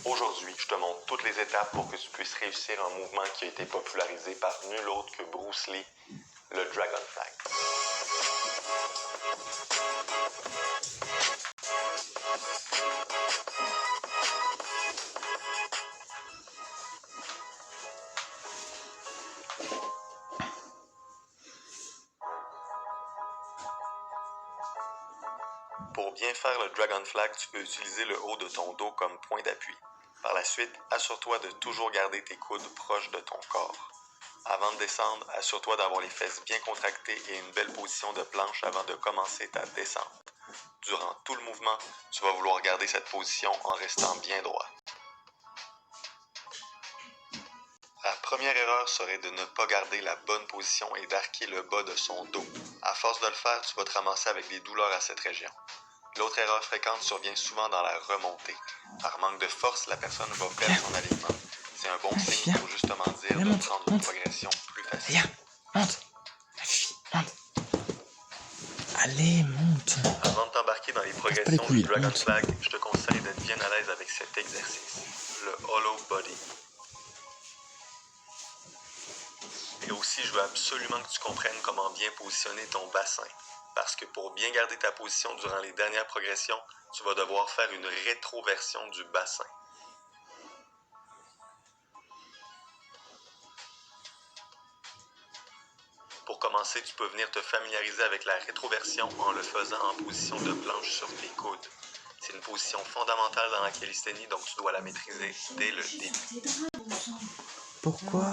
Aujourd'hui, je te montre toutes les étapes pour que tu puisses réussir un mouvement qui a été popularisé par nul autre que Bruce Lee, le Dragon Flag. Pour bien faire le Dragon Flag, tu peux utiliser le haut de ton dos comme point d'appui. Par la suite, assure-toi de toujours garder tes coudes proches de ton corps. Avant de descendre, assure-toi d'avoir les fesses bien contractées et une belle position de planche avant de commencer ta descente. Durant tout le mouvement, tu vas vouloir garder cette position en restant bien droit. La première erreur serait de ne pas garder la bonne position et d'arquer le bas de son dos. À force de le faire, tu vas te ramasser avec des douleurs à cette région. L'autre erreur fréquente survient souvent dans la remontée. Par manque de force, la personne va perdre son alignement. C'est un bon signe pour justement dire de prendre une progression plus facile. Viens, monte. Monte. Allez, monte. Avant de t'embarquer dans les progressions du Dragon Flag, je te conseille d'être bien à l'aise avec cet exercice, le Hollow Body. Et aussi, je veux absolument que tu comprennes comment bien positionner ton bassin. Parce que pour bien garder ta position durant les dernières progressions, tu vas devoir faire une rétroversion du bassin. Pour commencer, tu peux venir te familiariser avec la rétroversion en le faisant en position de planche sur tes coudes. C'est une position fondamentale dans la calisthénie, donc tu dois la maîtriser dès le début. Pourquoi?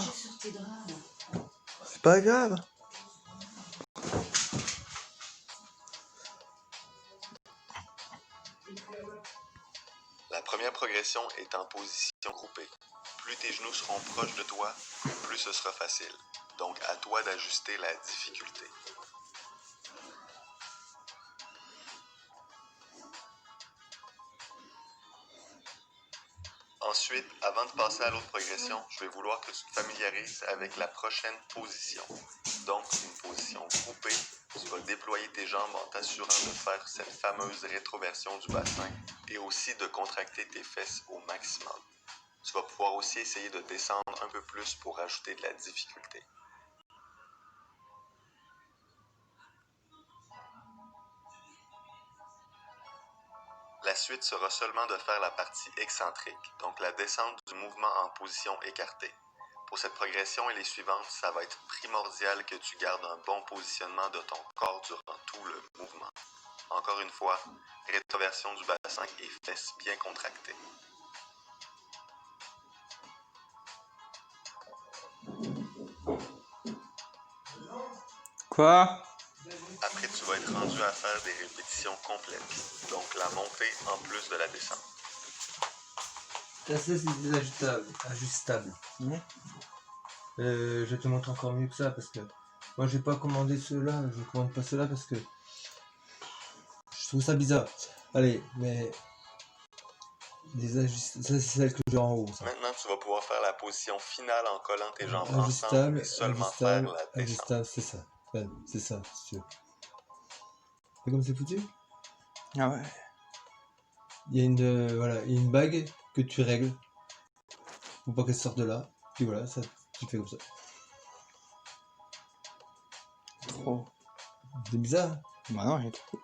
C'est pas grave. La première progression est en position groupée. Plus tes genoux seront proches de toi, plus ce sera facile. Donc à toi d'ajuster la difficulté. Ensuite, avant de passer à l'autre progression, je vais vouloir que tu te familiarises avec la prochaine position. Donc, une position groupée, tu vas déployer tes jambes en t'assurant de faire cette fameuse rétroversion du bassin et aussi de contracter tes fesses au maximum. Tu vas pouvoir aussi essayer de descendre un peu plus pour ajouter de la difficulté. La suite sera seulement de faire la partie excentrique, donc la descente du mouvement en position écartée. Pour cette progression et les suivantes, ça va être primordial que tu gardes un bon positionnement de ton corps durant tout le mouvement. Encore une fois, rétroversion du bassin et fesses bien contractées. Quoi? Après, tu vas être rendu à faire des répétitions complètes, donc la montée en plus de la descente. Ça c'est désajustable, ajustable. Je vais te montrer encore mieux que ça parce que moi j'ai pas commandé ceux-là, je ne commande pas ceux-là parce que je trouve ça bizarre. Allez, mais ça c'est celle que j'ai en haut. Ça. Maintenant, tu vas pouvoir faire la position finale en collant tes jambes ensemble Ajustable, et seulement ajustable, faire la descente. ajustable, c'est ça. Ouais, c'est ça, si tu veux. C'est comme c'est foutu. Ah ouais. Il y a une bague que tu règles. Faut pas qu'elle sorte de là. Puis voilà, ça, tu fais comme ça. Trop. C'est bizarre. Bah non, il est trop.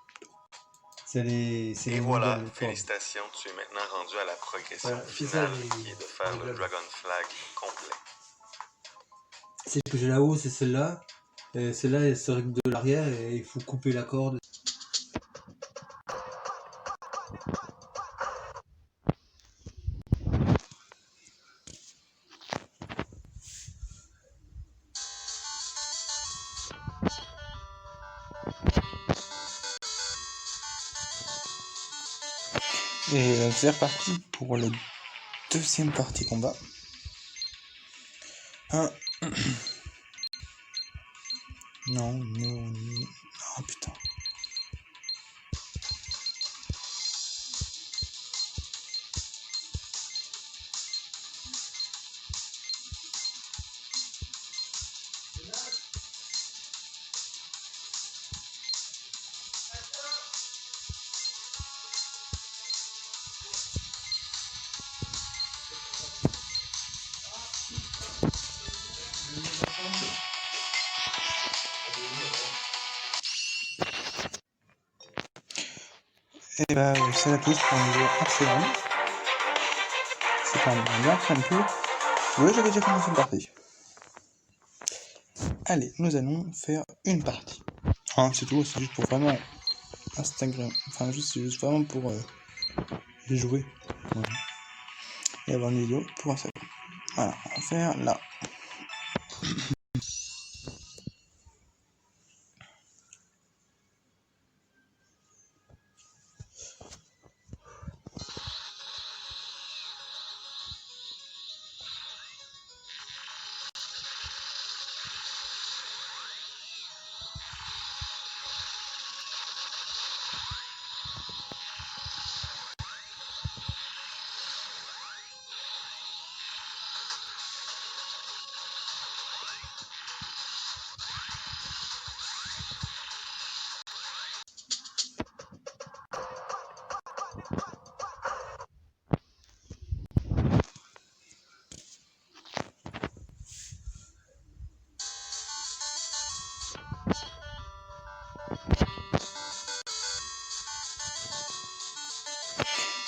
Et voilà, félicitations, tu es maintenant rendu à la progression finale qui est de faire le Dragon Flag complet. Celle que j'ai là-haut, c'est celle-là. Celle-là, elle se règle de l'arrière et il faut couper la corde. Et c'est reparti pour le deuxième partie combat. Non. Oh putain. Et bah, c'est la tous pour un niveau excellent. C'est quand même bien tranquille. Oui, j'avais déjà commencé une partie. Allez, nous allons faire une partie. Hein, c'est tout, c'est juste pour vraiment Instagram. Enfin, c'est juste vraiment pour jouer. Voilà. Et avoir une vidéo pour Instagram. Voilà, on va faire là.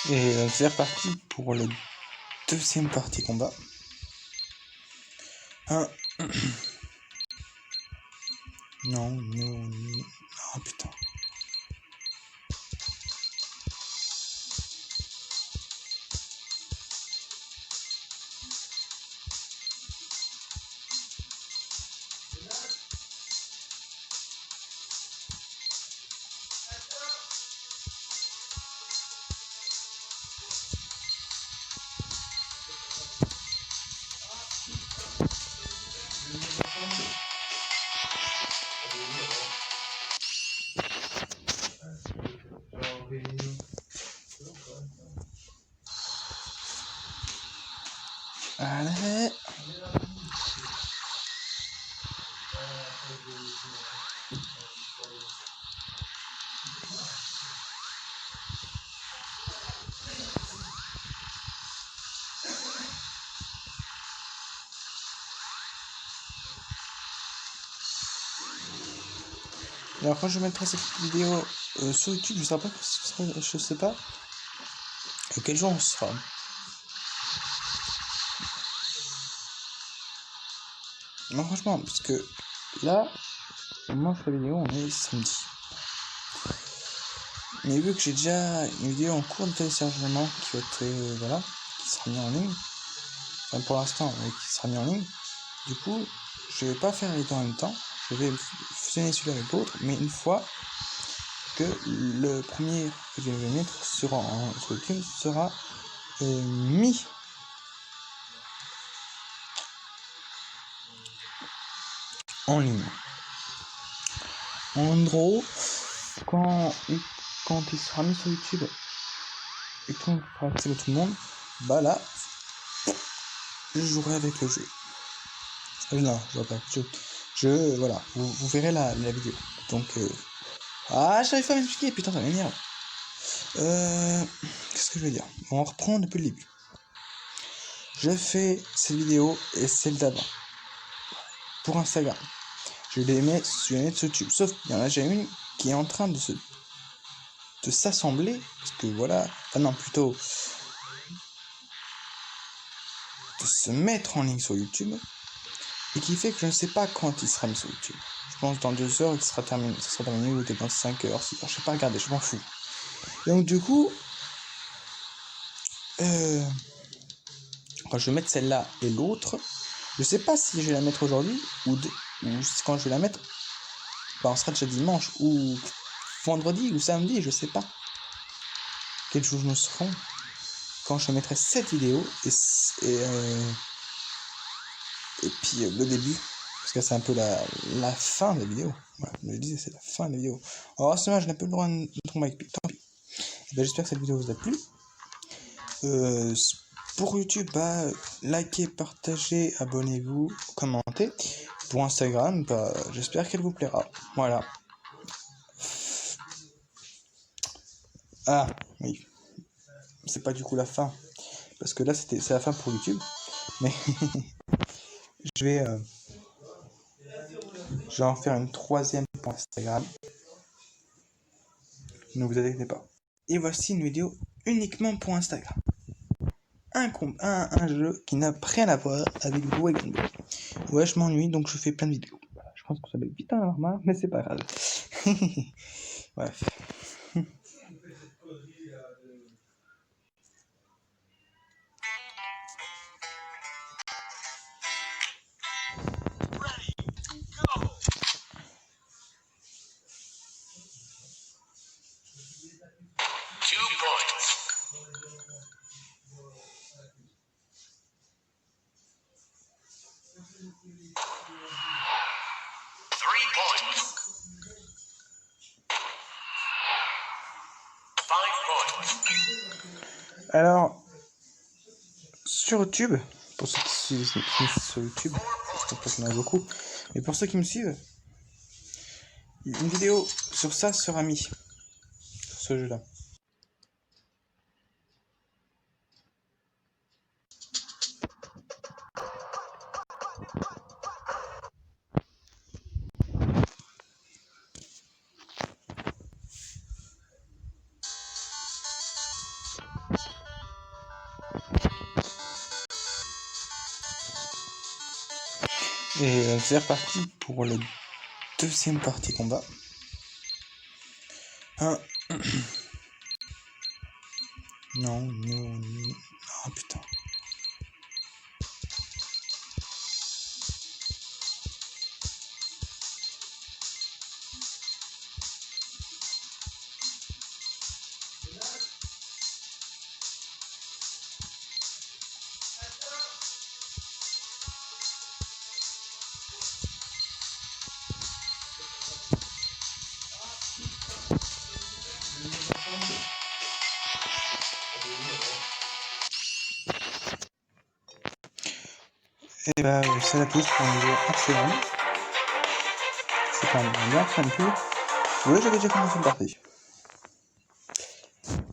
Et c'est reparti pour le deuxième partie combat. Un. Non, ah putain. Allez. Alors quand je mettrai cette vidéo sur YouTube, je sais pas quel jour on sera. Non franchement, parce que là, moi je fais la vidéo, on est samedi. Mais vu que j'ai déjà une vidéo en cours de téléchargement qui va être voilà, qui sera mise en ligne, enfin pour l'instant, mais qui sera mise en ligne, du coup, je vais pas faire les deux en même temps, je vais fusionner celui-là avec l'autre, mais une fois que le premier que je vais mettre sur YouTube sera mis en ligne. En gros, quand il sera mis sur YouTube et qu'on fera accès à tout le monde, bah là, je jouerai avec le jeu. Non, je vois pas. Voilà, vous verrez la vidéo. Donc, j'arrive pas à m'expliquer, putain, ça m'énerve. Qu'est-ce que je veux dire? On reprend depuis le début. Je fais cette vidéo et celle d'avant pour Instagram. Je les mets sur YouTube. Sauf qu'il y en a déjà une qui est en train de s'assembler. Parce que voilà. Enfin non, plutôt de se mettre en ligne sur YouTube. Et qui fait que je ne sais pas quand il sera mis sur YouTube. Je pense dans 2 heures il sera terminé. Ça sera terminé ou dans 5 heures, 6 heures. Je sais pas regarder, je m'en fous. Et donc du coup. Quand je vais mettre celle-là et l'autre, je sais pas si je vais la mettre aujourd'hui ou quand je vais la mettre, bah on sera déjà dimanche ou vendredi ou samedi, je sais pas quel jour nous serons quand je mettrai cette vidéo et puis le début, parce que c'est un peu la fin de la vidéo. Voilà, comme je disais, c'est la fin de la vidéo. Alors c'est dommage, je n'ai pas le droit de tomber avec tant pis. Et ben, j'espère que cette vidéo vous a plu. Pour YouTube, bah, likez, partagez, abonnez-vous, commentez. Pour Instagram, bah, j'espère qu'elle vous plaira. Voilà. Ah, oui. C'est pas du coup la fin. Parce que là, c'est la fin pour YouTube. Mais je vais en faire une troisième pour Instagram. Ne vous inquiétez pas. Et voici une vidéo uniquement pour Instagram. Un jeu qui n'a rien à voir avec Dragon Ball. Ouais, je m'ennuie donc je fais plein de vidéos. Voilà, je pense que ça va être vite un normal, mais c'est pas grave. Bref. Alors, sur YouTube, pour ceux qui me suivent sur YouTube, je pense qu'il y en a beaucoup, mais pour ceux qui me suivent, une vidéo sur ça sera mise, sur ce jeu-là. Et c'est reparti pour le deuxième partie combat. Non, ah putain. Et bah, c'est la tous pour un niveau excellent. C'est quand même bien fait un peu. Ouais, j'avais déjà commencé une partie.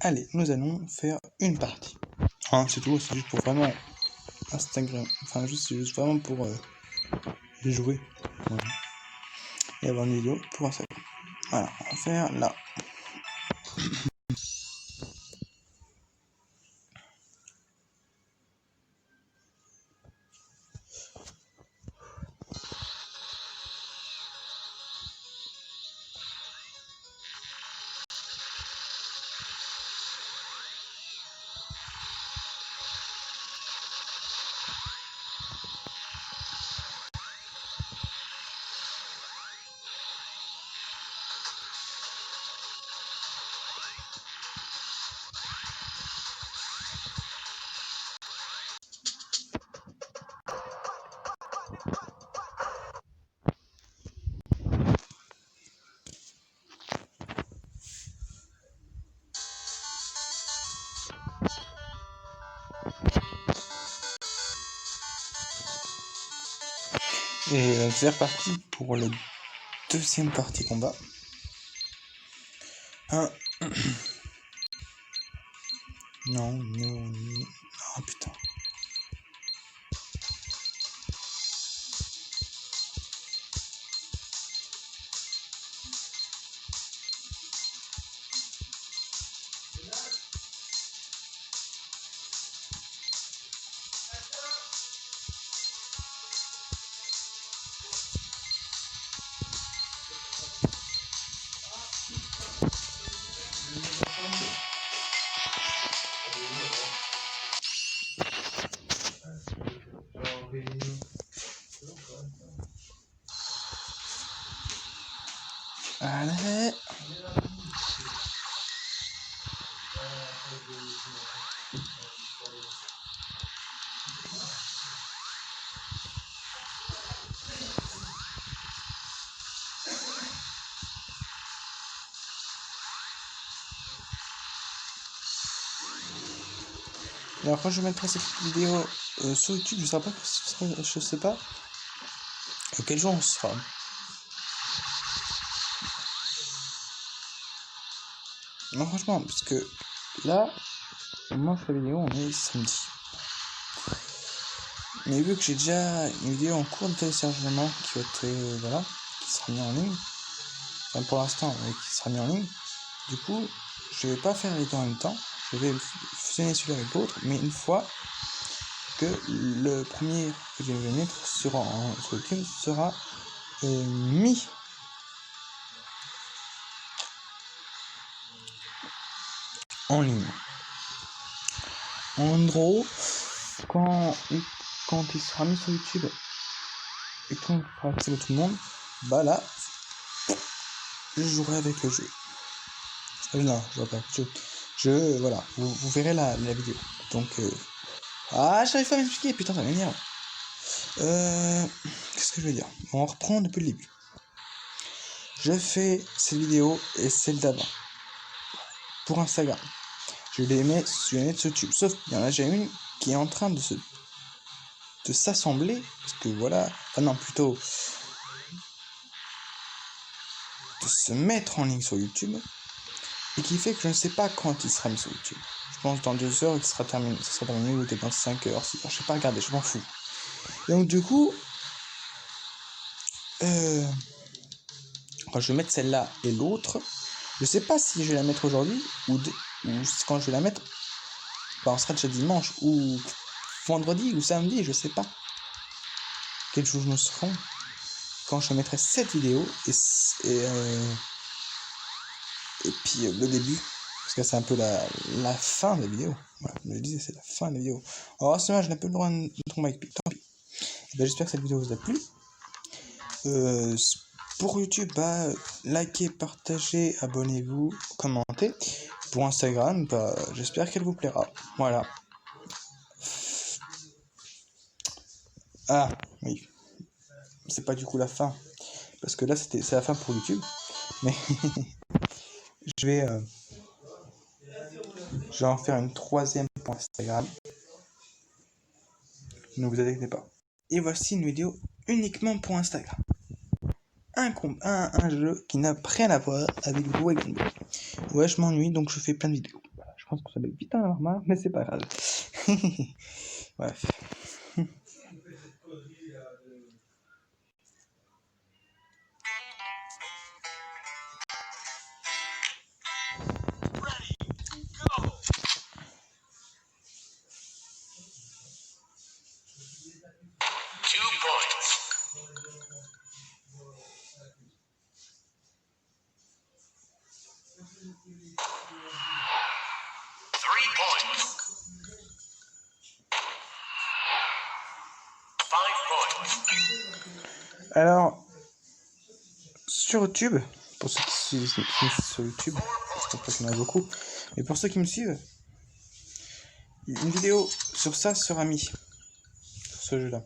Allez, nous allons faire une partie. Hein, c'est tout, c'est juste pour vraiment Instagram. Enfin, c'est juste vraiment pour jouer. Voilà. Et avoir une vidéo pour Instagram. Voilà, on va faire là. Et c'est reparti pour le deuxième partie combat. Non, ah putain. Allez. Alors quand je mettrai cette vidéo sur YouTube, je sais pas quel jour on sera. Non franchement, parce que là, moi je fais la vidéo, on est samedi. Mais vu que j'ai déjà une vidéo en cours de téléchargement qui va être voilà, qui sera mise en ligne. Enfin pour l'instant, mais qui sera mise en ligne. Du coup, je vais pas faire les deux en même temps. Je vais fusionner celui avec l'autre, mais une fois que le premier que je vais mettre sur YouTube sera mis en ligne. En gros, quand il sera mis sur YouTube et qu'on fera accès à tout le monde, bah là, je jouerai avec le jeu. Non, je vois pas. Voilà, vous verrez la vidéo. Donc, j'arrive pas à m'expliquer, putain, ça m'énerve. Qu'est-ce que je veux dire? On reprend depuis le début. Je fais cette vidéo et celle d'avant pour Instagram. Je les mets sur YouTube. Sauf qu'il y en a déjà une qui est en train de s'assembler. Parce que voilà. Enfin non, plutôt de se mettre en ligne sur YouTube. Et qui fait que je ne sais pas quand il sera mis sur YouTube. Je pense dans 2 heures il sera terminé. Ça sera terminé ou peut-être dans 5 heures, 6 heures. Je sais pas regarder, je m'en fous. Et donc du coup. Quand je vais mettre celle-là et l'autre, je sais pas si je vais la mettre aujourd'hui ou quand je vais la mettre, on sera déjà dimanche ou vendredi ou samedi, je sais pas quel jour nous serons quand je mettrai cette vidéo et puis le début, parce que c'est un peu la fin de la vidéo. Voilà, comme je disais, c'est la fin de la vidéo. Alors c'est vrai, je n'ai pas le droit de tomber avec lui. Tant pis. J'espère que cette vidéo vous a plu. Pour YouTube, likez, partagez, abonnez-vous, commentez. Pour Instagram, j'espère qu'elle vous plaira. Voilà. Ah, oui. C'est pas du coup la fin. Parce que là, c'est la fin pour YouTube. Mais je vais en faire une 3e pour Instagram. Ne vous inquiétez pas. Et voici une vidéo uniquement pour Instagram. Un jeu qui n'a rien à voir avec Dragon Ball. Ouais, je m'ennuie, donc je fais plein de vidéos. Voilà, je pense que ça va être vite un remarque, mais c'est pas grave. Bref. Alors, sur YouTube, pour ceux qui me suivent sur YouTube, parce qu'en fait il y en a beaucoup, mais pour ceux qui me suivent, une vidéo sur ça sera mise, sur ce jeu-là.